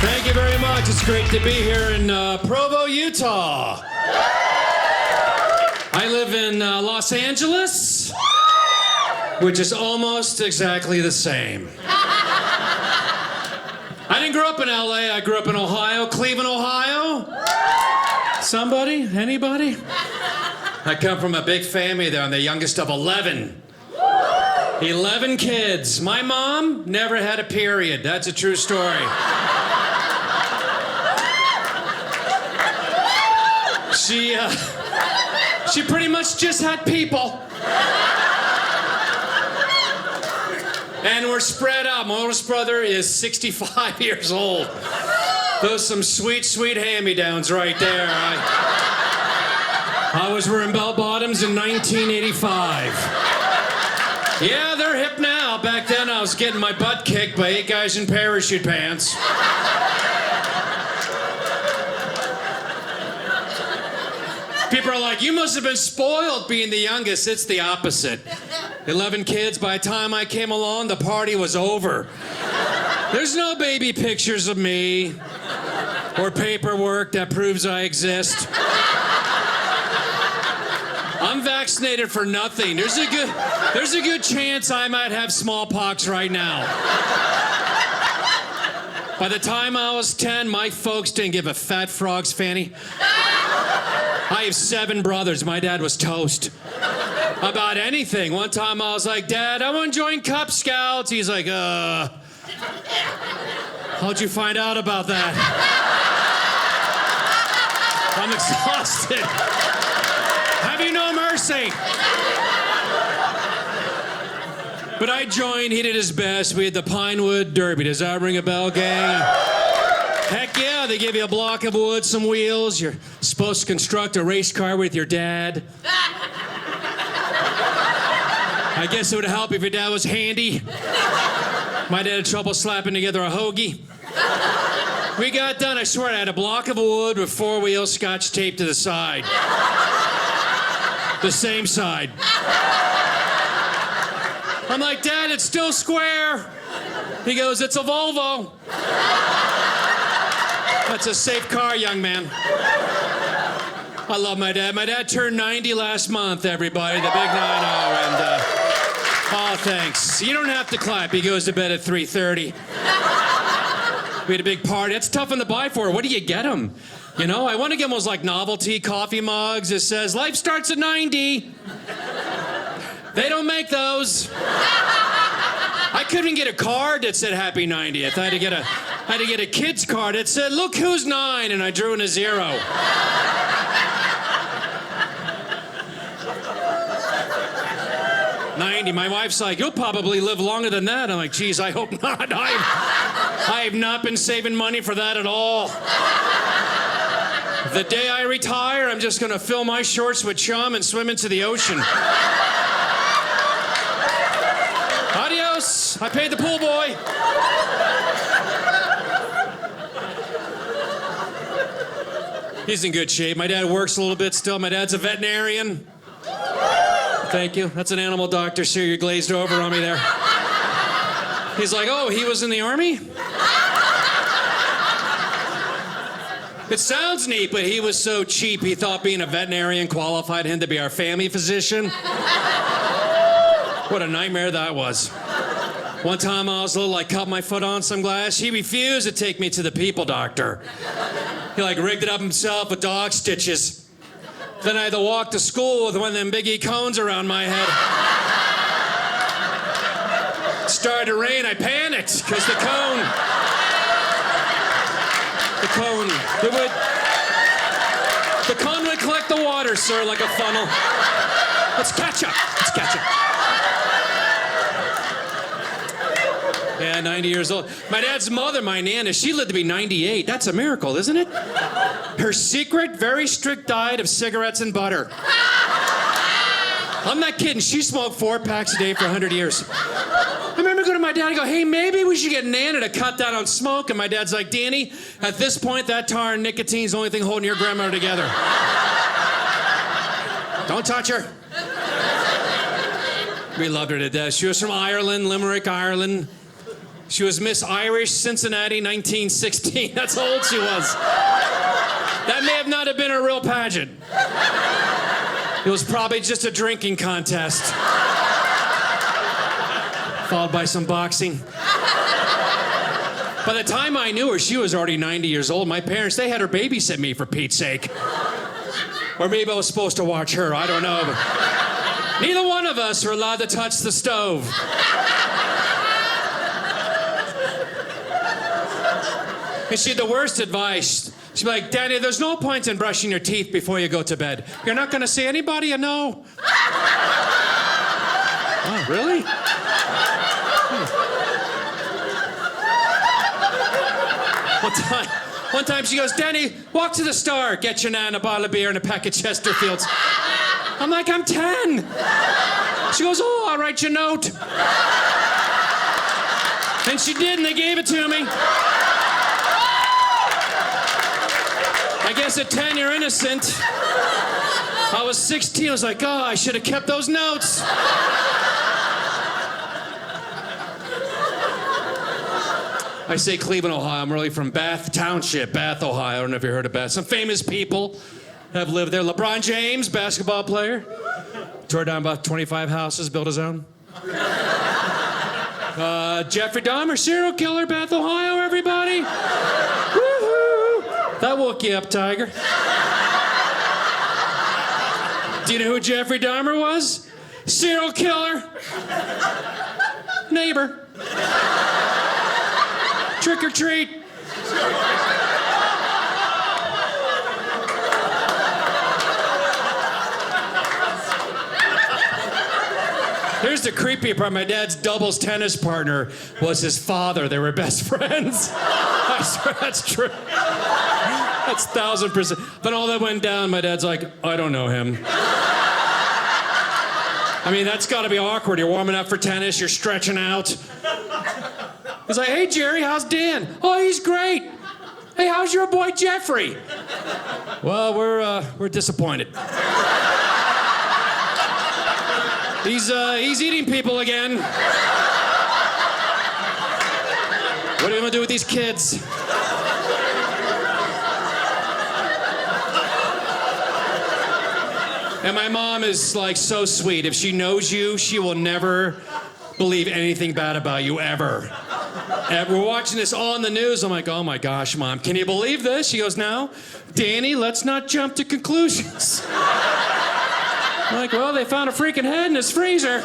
Thank you very much. It's great to be here in Provo, Utah. I live in Los Angeles, which is almost exactly the same. I didn't grow up in LA. I grew up in Ohio, Cleveland, Ohio. Somebody? Anybody? I come from a big family there. I'm the youngest of 11. 11 kids. My mom never had a period. That's a true story. She pretty much just had people. And we're spread out. My oldest brother is 65 years old. Those some sweet, sweet hand-me-downs right there. I was wearing bell-bottoms in 1985. Yeah, they're hip now. Back then, I was getting my butt kicked by 8 guys in parachute pants. People are like, you must have been spoiled being the youngest. It's the opposite. 11 kids. By the time I came along, the party was over. There's no baby pictures of me or paperwork that proves I exist. I'm vaccinated for nothing. There's a good chance I might have smallpox right now. By the time I was 10, my folks didn't give a fat frog's fanny. I have 7 brothers. My dad was toast about anything. One time I was like, Dad, I want to join Cub Scouts. He's like, how'd you find out about that? I'm exhausted. Have you no mercy? But I joined. He did his best. We had the Pinewood Derby. Does that ring a bell, gang? Heck yeah, they give you a block of wood, some wheels. You're supposed to construct a race car with your dad. I guess it would help if your dad was handy. My dad had trouble slapping together a hoagie. We got done. I swear I had a block of wood with 4 wheels scotch taped to the side. The same side. I'm like, Dad, it's still square. He goes, it's a Volvo. That's a safe car, young man. I love my dad. My dad turned 90 last month, everybody. The big 90. And, oh, thanks. You don't have to clap. He goes to bed at 3:30. We had a big party. That's tough on the buy for. What do you get him? You know, I want to get him those, like, novelty coffee mugs. It says, life starts at 90. They don't make those. I couldn't get a card that said Happy 90th. I had to get a kid's card that said, look who's 9, and I drew in a 0. My wife's like, you'll probably live longer than that. I'm like, geez, I hope not. I have not been saving money for that at all. The day I retire, I'm just gonna fill my shorts with chum and swim into the ocean. Adios. I paid the pool boy. He's in good shape. My dad works a little bit still. My dad's a veterinarian. Thank you. That's an animal doctor, sir. You glazed over on me there. He's like, oh, he was in the Army? It sounds neat, but he was so cheap, he thought being a veterinarian qualified him to be our family physician. What a nightmare that was. One time I was little, I cut my foot on some glass. He refused to take me to the people doctor. He rigged it up himself with dog stitches. Then I had to walk to school with one of them Biggie cones around my head. It started to rain. I panicked because the cone would collect the water, sir, like a funnel. Let's catch up. Yeah, 90 years old. My dad's mother, my Nana, she lived to be 98. That's a miracle, isn't it? Her secret, very strict diet of cigarettes and butter. I'm not kidding. She smoked 4 packs a day for 100 years. I remember going to my dad and go, hey, maybe we should get Nana to cut down on smoke. And my dad's like, Danny, at this point, that tar and nicotine's the only thing holding your grandmother together. Don't touch her. We loved her to death. She was from Ireland, Limerick, Ireland. She was Miss Irish Cincinnati 1916. That's how old she was. That may have not have been a real pageant. It was probably just a drinking contest. Followed by some boxing. By the time I knew her, she was already 90 years old. My parents, they had her babysit me, for Pete's sake. Or maybe I was supposed to watch her, I don't know. But neither one of us were allowed to touch the stove. And she had the worst advice. She'd be like, Danny, there's no point in brushing your teeth before you go to bed. You're not going to see anybody you know. Oh, really? One time she goes, Danny, walk to the store, get your nan a bottle of beer and a pack of Chesterfields. I'm like, I'm 10. She goes, oh, I'll write you a note. And she did, and they gave it to me. I guess at 10, you're innocent. I was 16, I was like, oh, I should have kept those notes. I say Cleveland, Ohio. I'm really from Bath Township, Bath, Ohio. I don't know if you heard of Bath. Some famous people have lived there. LeBron James, basketball player. Tore down about 25 houses, built his own. Jeffrey Dahmer, serial killer, Bath, Ohio, everybody. Woohoo! That woke you up, Tiger. Do you know who Jeffrey Dahmer was? Serial killer. Neighbor. Trick or treat. Here's the creepy part. My dad's doubles tennis partner was his father. They were best friends. I swear that's true. That's 1,000%. But all that went down, my dad's like, I don't know him. I mean, that's got to be awkward. You're warming up for tennis, you're stretching out. He's like, hey, Jerry, how's Dan? Oh, he's great. Hey, how's your boy Jeffrey? Well, we're disappointed. He's eating people again. What are we gonna do with these kids? And my mom is like so sweet. If she knows you, she will never believe anything bad about you ever. And we're watching this all in the news. I'm like, oh my gosh, Mom, can you believe this? She goes, no, Danny, let's not jump to conclusions. I'm like, well, they found a freaking head in his freezer.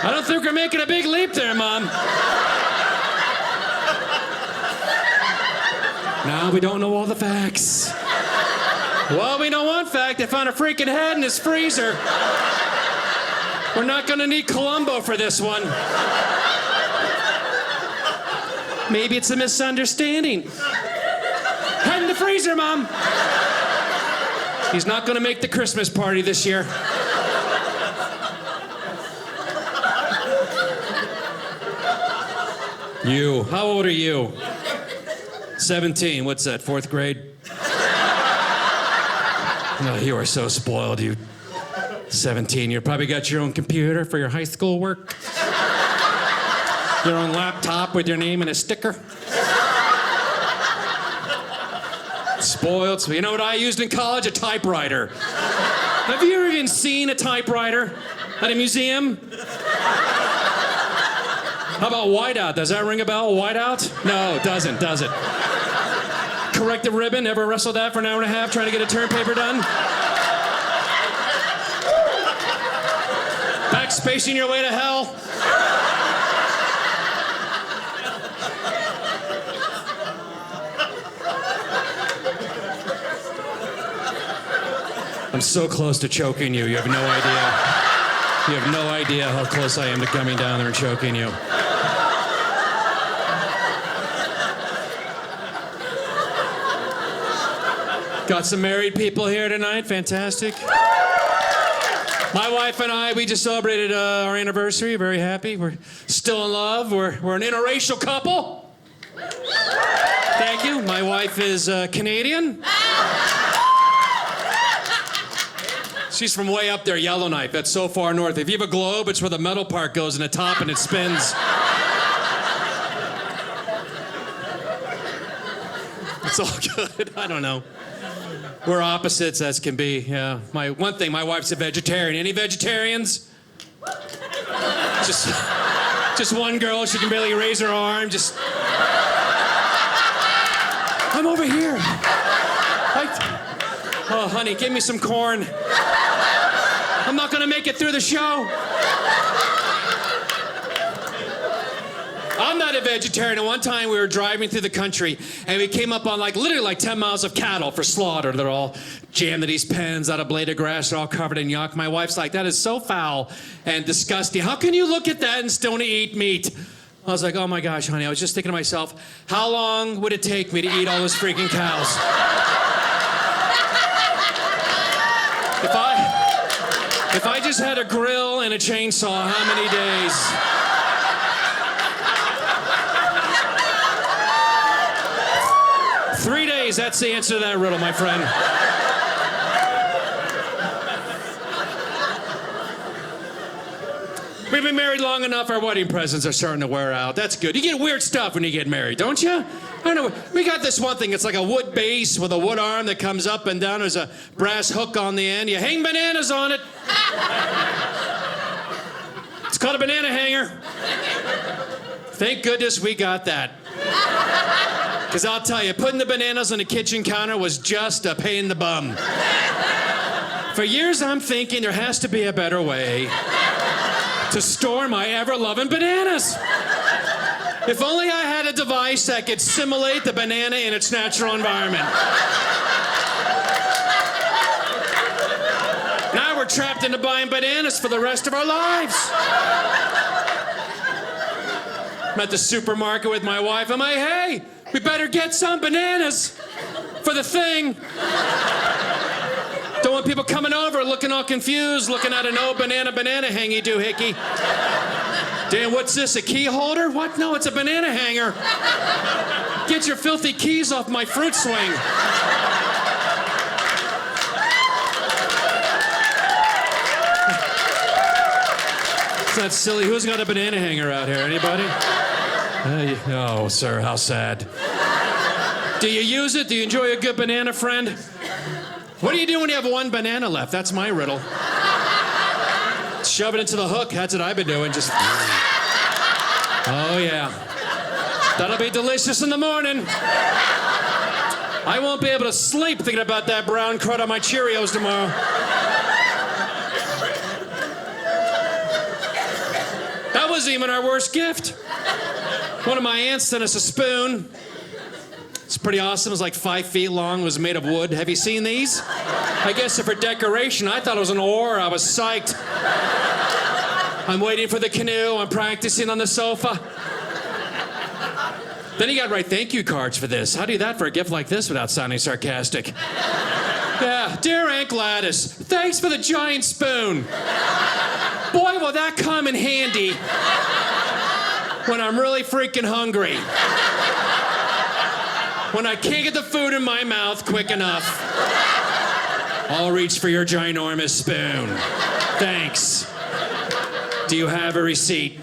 I don't think we're making a big leap there, Mom. Now we don't know all the facts. Well, we know one fact. They found a freaking head in his freezer. We're not gonna need Columbo for this one. Maybe it's a misunderstanding. Head in the freezer, Mom. He's not gonna make the Christmas party this year. You, how old are you? 17, what's that, 4th grade? Oh, you are so spoiled, you 17. You probably got your own computer for your high school work. Your own laptop with your name and a sticker. Spoiled. So you know what I used in college? A typewriter. Have you ever even seen a typewriter at a museum? How about whiteout? Does that ring a bell? Whiteout? No, it doesn't, does it? Corrective ribbon? Ever wrestled that for an hour and a half trying to get a term paper done? Backspacing your way to hell? I'm so close to choking you. You have no idea. You have no idea how close I am to coming down there and choking you. Got some married people here tonight. Fantastic. My wife and I, we just celebrated our anniversary. Very happy. We're still in love. We're an interracial couple. Thank you. My wife is Canadian. She's from way up there, Yellowknife. That's so far north. If you have a globe, it's where the metal part goes in the top and it spins. It's all good. I don't know. We're opposites as can be. Yeah. My wife's a vegetarian. Any vegetarians? Just one girl. She can barely raise her arm. I'm over here. Oh, honey, give me some corn. I'm not gonna make it through the show. I'm not a vegetarian. And one time we were driving through the country and we came up on literally 10 miles of cattle for slaughter. They're all jammed in these pens out of blade of grass. They're all covered in yuck. My wife's like, that is so foul and disgusting. How can you look at that and still eat meat? I was like, oh my gosh, honey. I was just thinking to myself, how long would it take me to eat all those freaking cows? If I just had a grill and a chainsaw, how many days? 3 days, that's the answer to that riddle, my friend. We've been married long enough, our wedding presents are starting to wear out. That's good. You get weird stuff when you get married, don't you? I don't know. We got this one thing. It's like a wood base with a wood arm that comes up and down. There's a brass hook on the end. You hang bananas on it. It's called a banana hanger. Thank goodness we got that. Because I'll tell you, putting the bananas on the kitchen counter was just a pain in the bum. For years, I'm thinking there has to be a better way to store my ever-loving bananas. If only I had a device that could simulate the banana in its natural environment. Now we're trapped into buying bananas for the rest of our lives. I'm at the supermarket with my wife. I'm like, hey, we better get some bananas for the thing. Don't want people coming over looking all confused, looking at an old banana hangy doohickey. Dan, what's this, a key holder? What? No, it's a banana hanger. Get your filthy keys off my fruit swing. It's not silly. Who's got a banana hanger out here? Anybody? Oh, sir, how sad. Do you use it? Do you enjoy a good banana, friend? What do you do when you have one banana left? That's my riddle. Shove it into the hook. That's what I've been doing. Just. Oh, yeah. That'll be delicious in the morning. I won't be able to sleep thinking about that brown crud on my Cheerios tomorrow. That wasn't even our worst gift. One of my aunts sent us a spoon. It's pretty awesome. It was like 5 feet long. It was made of wood. Have you seen these? I guess for decoration. I thought it was an oar. I was psyched. I'm waiting for the canoe. I'm practicing on the sofa. Then you got to write thank you cards for this. How do you do that for a gift like this without sounding sarcastic? Yeah, dear Aunt Gladys, thanks for the giant spoon. Boy, will that come in handy when I'm really freaking hungry. When I can't get the food in my mouth quick enough, I'll reach for your ginormous spoon. Thanks. Do you have a receipt?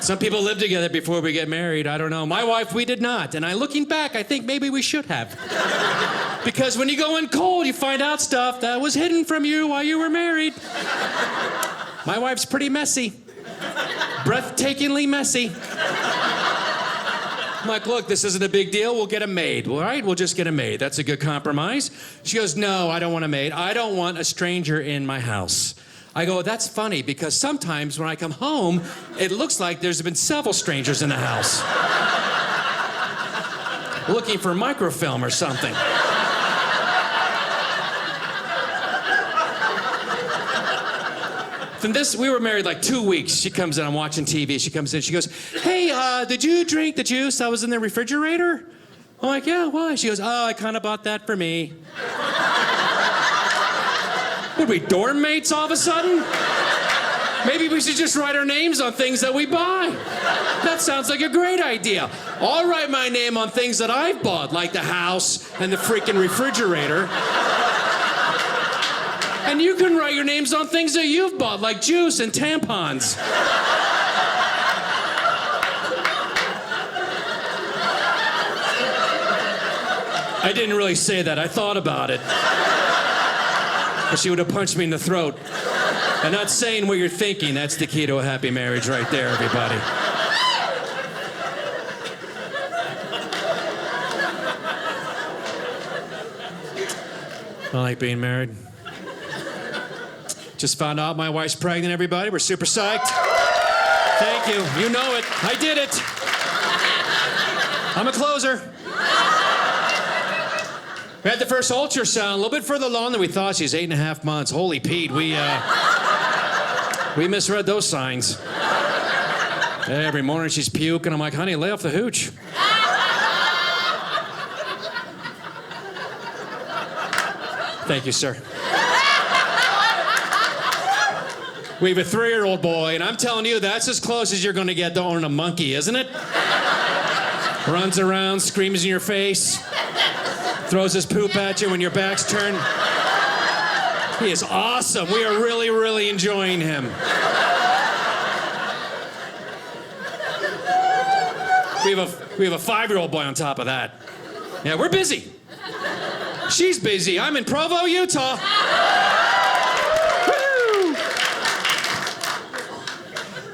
Some people live together before we get married. I don't know. My wife, we did not. And looking back, I think maybe we should have. Because when you go in cold, you find out stuff that was hidden from you while you were married. My wife's pretty messy. Breathtakingly messy. I'm like, look, this isn't a big deal. We'll get a maid. All right, we'll just get a maid. That's a good compromise. She goes, no, I don't want a maid. I don't want a stranger in my house. I go, that's funny, because sometimes when I come home, it looks like there's been several strangers in the house. Looking for microfilm or something. Then we were married like 2 weeks. She comes in, I'm watching TV. She comes in, she goes, hey, did you drink the juice that was in the refrigerator? I'm like, yeah, why? She goes, oh, I kind of bought that for me. What are we, dorm mates all of a sudden? Maybe we should just write our names on things that we buy. That sounds like a great idea. I'll write my name on things that I've bought, like the house and the freaking refrigerator. And you can write your names on things that you've bought, like juice and tampons. I didn't really say that. I thought about it. But she would have punched me in the throat. And not saying what you're thinking, that's the key to a happy marriage right there, everybody. I like being married. Just found out my wife's pregnant, everybody. We're super psyched. Thank you. You know it. I did it. I'm a closer. We had the first ultrasound a little bit further along than we thought. She's 8.5 months. Holy Pete, we misread those signs. Every morning she's puking. I'm like, honey, lay off the hooch. Thank you, sir. We have a 3-year-old boy, and I'm telling you, that's as close as you're going to get to owning a monkey, isn't it? Runs around, screams in your face, throws his poop at you when your back's turned. He is awesome. We are really, really enjoying him. We have a 5-year-old boy on top of that. Yeah, we're busy. She's busy. I'm in Provo, Utah. Woo!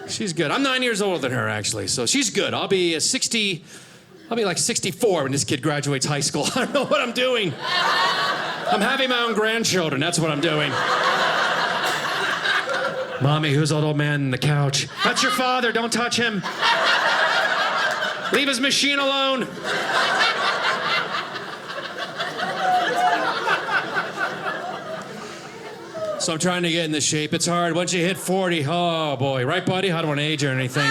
She's good. I'm 9 years older than her, actually, so she's good. I'll be like 64 when this kid graduates high school. I don't know what I'm doing. I'm having my own grandchildren. That's what I'm doing. Mommy, who's that old man on the couch? That's your father. Don't touch him. Leave his machine alone. So I'm trying to get in this shape. It's hard. Once you hit 40, oh boy. Right, buddy? I don't want to age or anything.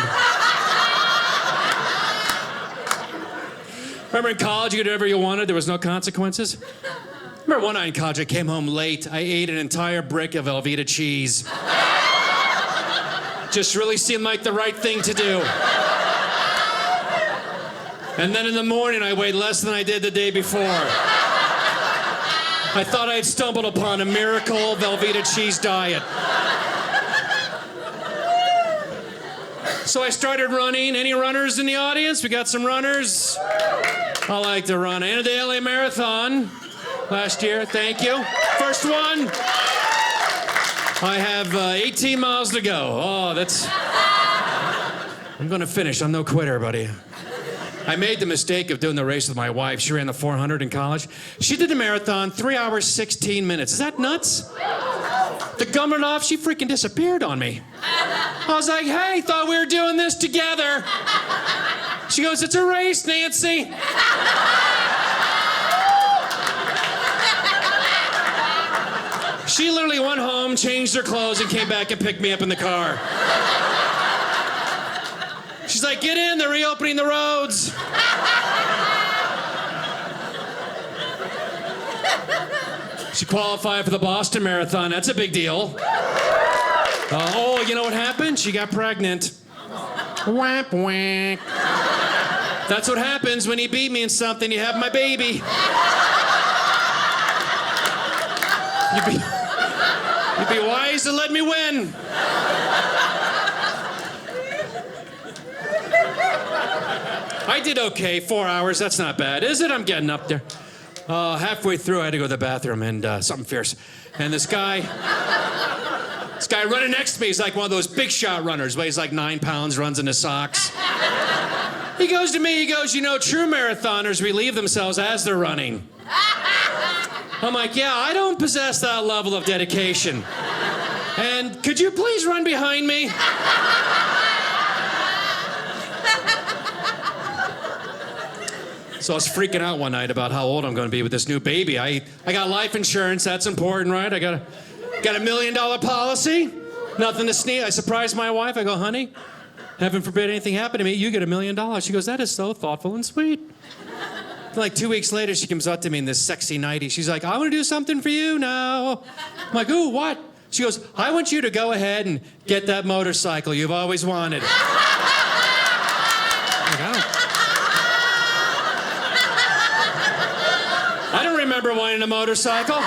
Remember in college, you could do whatever you wanted, there was no consequences? Remember one night in college, I came home late. I ate an entire brick of Velveeta cheese. Just really seemed like the right thing to do. And then in the morning, I weighed less than I did the day before. I thought I had stumbled upon a miracle Velveeta cheese diet. So I started running. Any runners in the audience? We got some runners. I like to run. I entered the LA Marathon last year. Thank you. First one. I have 18 miles to go. Oh, I'm going to finish. I'm no quitter, buddy. I made the mistake of doing the race with my wife. She ran the 400 in college. She did the marathon, 3 hours, 16 minutes. Is that nuts? The gumming off, she freaking disappeared on me. I was like, hey, thought we were doing this together. She goes, it's a race, Nancy. She literally went home, changed her clothes, and came back and picked me up in the car. She's like, get in, they're reopening the roads. She qualified for the Boston Marathon. That's a big deal. Oh, you know what happened? She got pregnant. Wamp, wamp. That's what happens when you beat me in something. You have my baby. You'd be wise to let me win. I did okay, 4 hours. That's not bad, is it? I'm getting up there. Halfway through, I had to go to the bathroom and something fierce. And this guy running next to me, he's like one of those big shot runners, weighs like 9 pounds, runs in his socks. He goes to me, you know, true marathoners relieve themselves as they're running. I'm like, yeah, I don't possess that level of dedication. And could you please run behind me? So I was freaking out one night about how old I'm going to be with this new baby. I got life insurance. That's important, right? I got a $1 million policy. Nothing to sneeze. I surprised my wife. I go, honey, heaven forbid anything happen to me. You get $1 million. She goes, that is so thoughtful and sweet. Like 2 weeks later, she comes up to me in this sexy nightie. She's like, I want to do something for you now. I'm like, ooh, what? She goes, I want you to go ahead and get that motorcycle you've always wanted. Like, I don't remember wanting a motorcycle.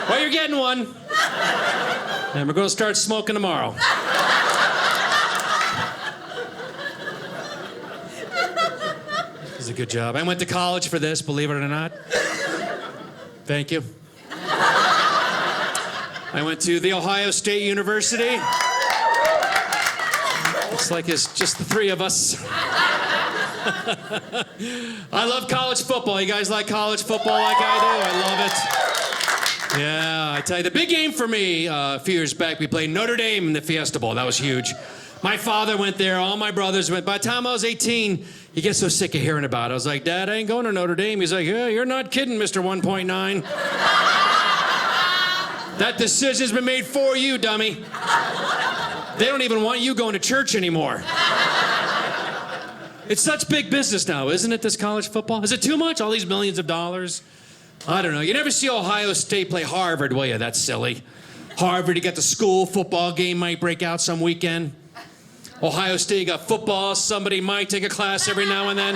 Well, you're getting one. And we're going to start smoking tomorrow. This is a good job. I went to college for this, believe it or not. Thank you. I went to the Ohio State University. Looks like it's just the three of us. I love college football. You guys like college football like I do? I love it. Yeah, I tell you, the big game for me a few years back, we played Notre Dame in the Fiesta Bowl. That was huge. My father went there. All my brothers went. By the time I was 18, you get so sick of hearing about it. I was like, Dad, I ain't going to Notre Dame. He's like, yeah, you're not kidding, Mr. 1.9. That decision's been made for you, dummy. They don't even want you going to church anymore. It's such big business now, isn't it, this college football? Is it too much, all these millions of dollars? I don't know. You never see Ohio State play Harvard, will you? That's silly. Harvard, you got the school football game might break out some weekend. Ohio State, you got football. Somebody might take a class every now and then.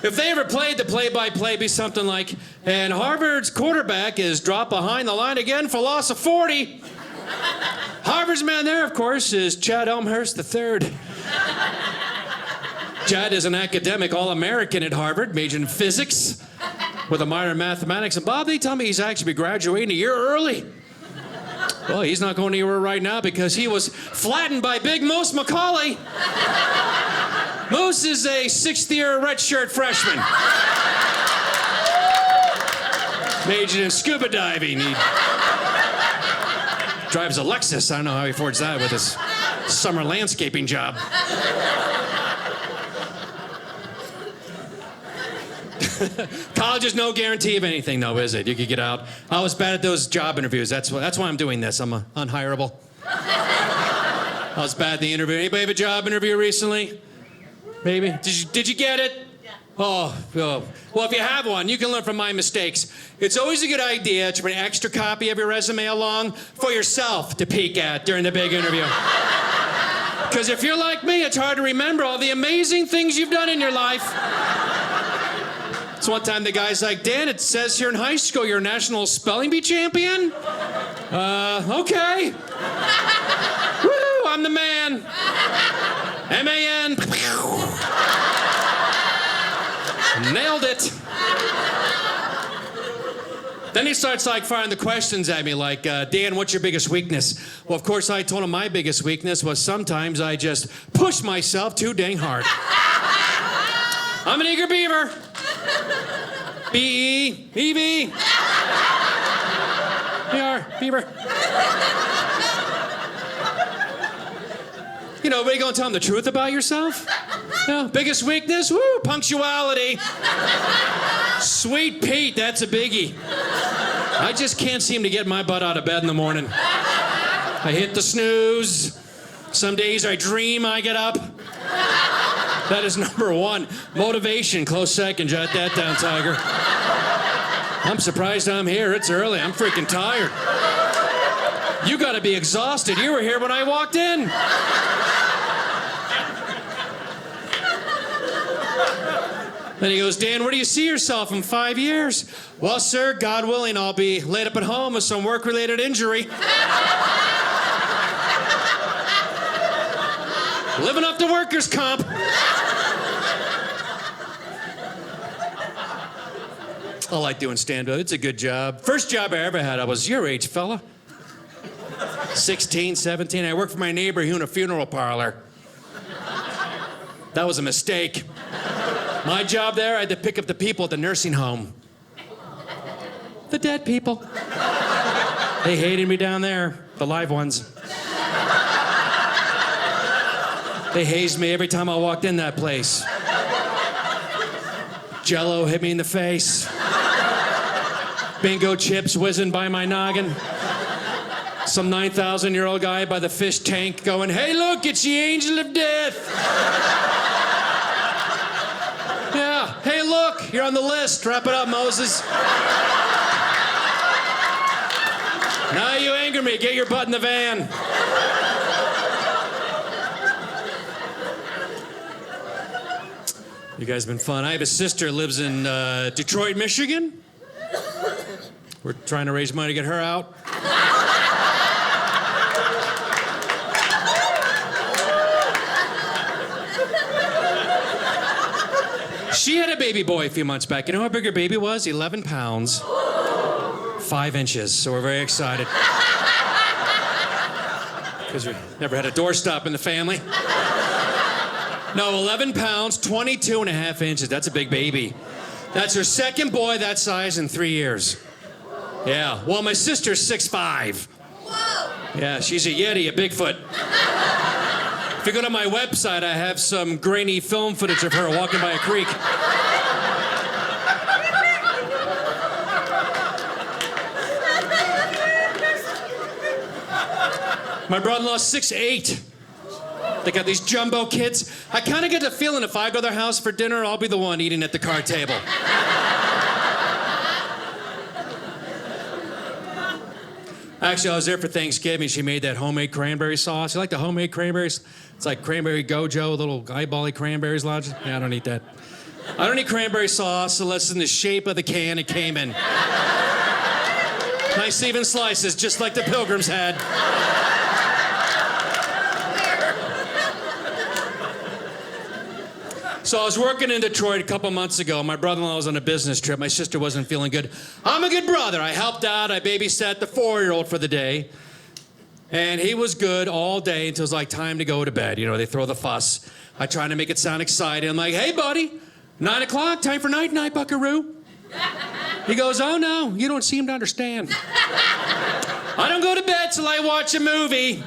If they ever played, the play-by-play be something like, and Harvard's quarterback is dropped behind the line again for loss of 40. Harvard's man there, of course, is Chad Elmhurst III. Chad is an academic All-American at Harvard, majoring in physics with a minor in mathematics. And Bob, they tell me he's actually graduating a year early. Well, he's not going anywhere right now because he was flattened by Big Moose McCauley. Moose is a sixth-year redshirt freshman. Majored in scuba diving. He drives a Lexus. I don't know how he affords that with his summer landscaping job. College is no guarantee of anything, though, is it? You could get out. I was bad at those job interviews. That's why I'm doing this. I'm unhireable. I was bad at the interview. Anybody have a job interview recently? Maybe? Did you get it? Yeah. Oh. Well, if you have one, you can learn from my mistakes. It's always a good idea to bring an extra copy of your resume along for yourself to peek at during the big interview. Because if you're like me, it's hard to remember all the amazing things you've done in your life. So one time the guy's like, Dan, it says here in high school you're a national spelling bee champion? Okay. Woo, I'm the man. M-A-N. Nailed it. Then he starts firing the questions at me like, Dan, what's your biggest weakness? Well, of course, I told him my biggest weakness was sometimes I just push myself too dang hard. I'm an eager beaver. B-E-E-V. B-R, beaver. You know, what are you going to tell them the truth about yourself? No, biggest weakness? Woo, punctuality. Sweet Pete, that's a biggie. I just can't seem to get my butt out of bed in the morning. I hit the snooze. Some days I dream I get up. That is number one. Motivation, close second. Jot that down, Tiger. I'm surprised I'm here. It's early. I'm freaking tired. You gotta be exhausted. You were here when I walked in. Then he goes, Dan, where do you see yourself in 5 years? Well, sir, God willing, I'll be laid up at home with some work-related injury. Living up to workers' comp. I like doing stand-up. It's a good job. First job I ever had, I was your age, fella. 16, 17. I worked for my neighbor who owned a funeral parlor. That was a mistake. My job there, I had to pick up the people at the nursing home. The dead people. They hated me down there, the live ones. They hazed me every time I walked in that place. Jello hit me in the face. Bingo chips whizzing by my noggin. Some 9,000-year-old guy by the fish tank going, hey, look, it's the angel of death. Yeah, hey, look, you're on the list. Wrap it up, Moses. Now you anger me. Get your butt in the van. You guys have been fun. I have a sister who lives in Detroit, Michigan. We're trying to raise money to get her out. She had a baby boy a few months back. You know how big her baby was? 11 pounds, 5 inches. So we're very excited. Because we never had a doorstop in the family. No, 11 pounds, 22 and a half inches. That's a big baby. That's her second boy that size in 3 years. Yeah, well, my sister's 6'5". Whoa. Yeah, she's a Yeti, a Bigfoot. If you go to my website, I have some grainy film footage of her walking by a creek. My brother-in-law's 6'8". They got these jumbo kids. I kind of get the feeling if I go to their house for dinner, I'll be the one eating at the card table. Actually, I was there for Thanksgiving. She made that homemade cranberry sauce. You like the homemade cranberries? It's like cranberry gojo, little eyebally cranberries. Yeah, I don't eat that. I don't eat cranberry sauce unless it's in the shape of the can it came in. Nice even slices, just like the Pilgrims had. So I was working in Detroit a couple months ago. My brother-in-law was on a business trip. My sister wasn't feeling good. I'm a good brother. I helped out. I babysat the 4-year-old for the day. And he was good all day until it was like time to go to bed. You know, they throw the fuss. I try to make it sound exciting. I'm like, hey, buddy, 9 o'clock, time for night-night, buckaroo. He goes, oh, no, you don't seem to understand. I don't go to bed till I watch a movie.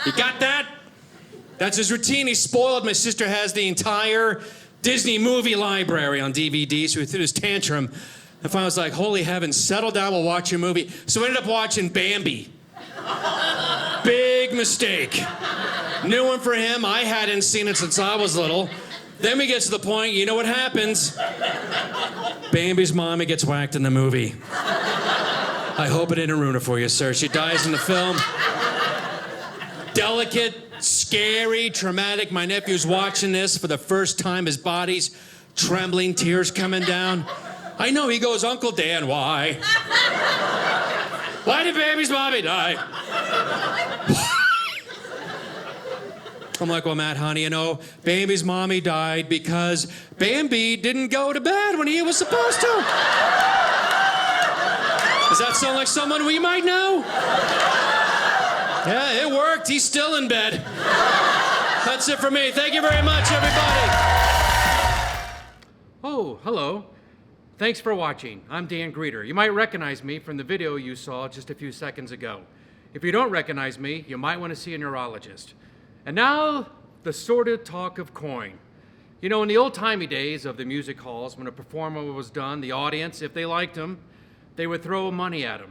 You got that? That's his routine. He's spoiled. My sister has the entire Disney movie library on DVD, so he threw his tantrum. And finally I was like, holy heavens, settle down, we'll watch a movie. So we ended up watching Bambi. Big mistake. New one for him. I hadn't seen it since I was little. Then we get to the point, you know what happens? Bambi's mommy gets whacked in the movie. I hope it didn't ruin it for you, sir. She dies in the film. Delicate, scary, traumatic. My nephew's watching this for the first time. His body's trembling, tears coming down. I know, he goes, Uncle Dan, why? Why did Bambi's mommy die? I'm like, well, Matt, honey, you know, Bambi's mommy died because Bambi didn't go to bed when he was supposed to. Does that sound like someone we might know? Yeah, it worked. He's still in bed. That's it for me. Thank you very much, everybody. Oh, hello. Thanks for watching. I'm Dan Grueter. You might recognize me from the video you saw just a few seconds ago. If you don't recognize me, you might want to see a neurologist. And now, the sordid talk of coin. You know, in the old-timey days of the music halls, when a performer was done, the audience, if they liked him, they would throw money at him.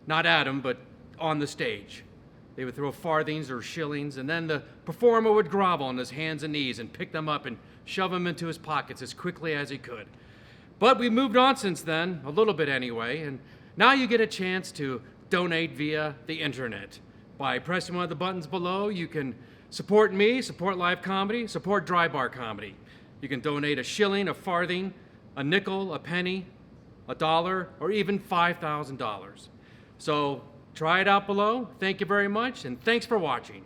Not at him, but on the stage. They would throw farthings or shillings, and then the performer would grovel on his hands and knees and pick them up and shove them into his pockets as quickly as he could. But we moved on since then, a little bit anyway, and now you get a chance to donate via the internet. By pressing one of the buttons below, you can support me, support live comedy, support dry bar comedy. You can donate a shilling, a farthing, a nickel, a penny, $1, or even $5,000. So try it out below. Thank you very much, and thanks for watching.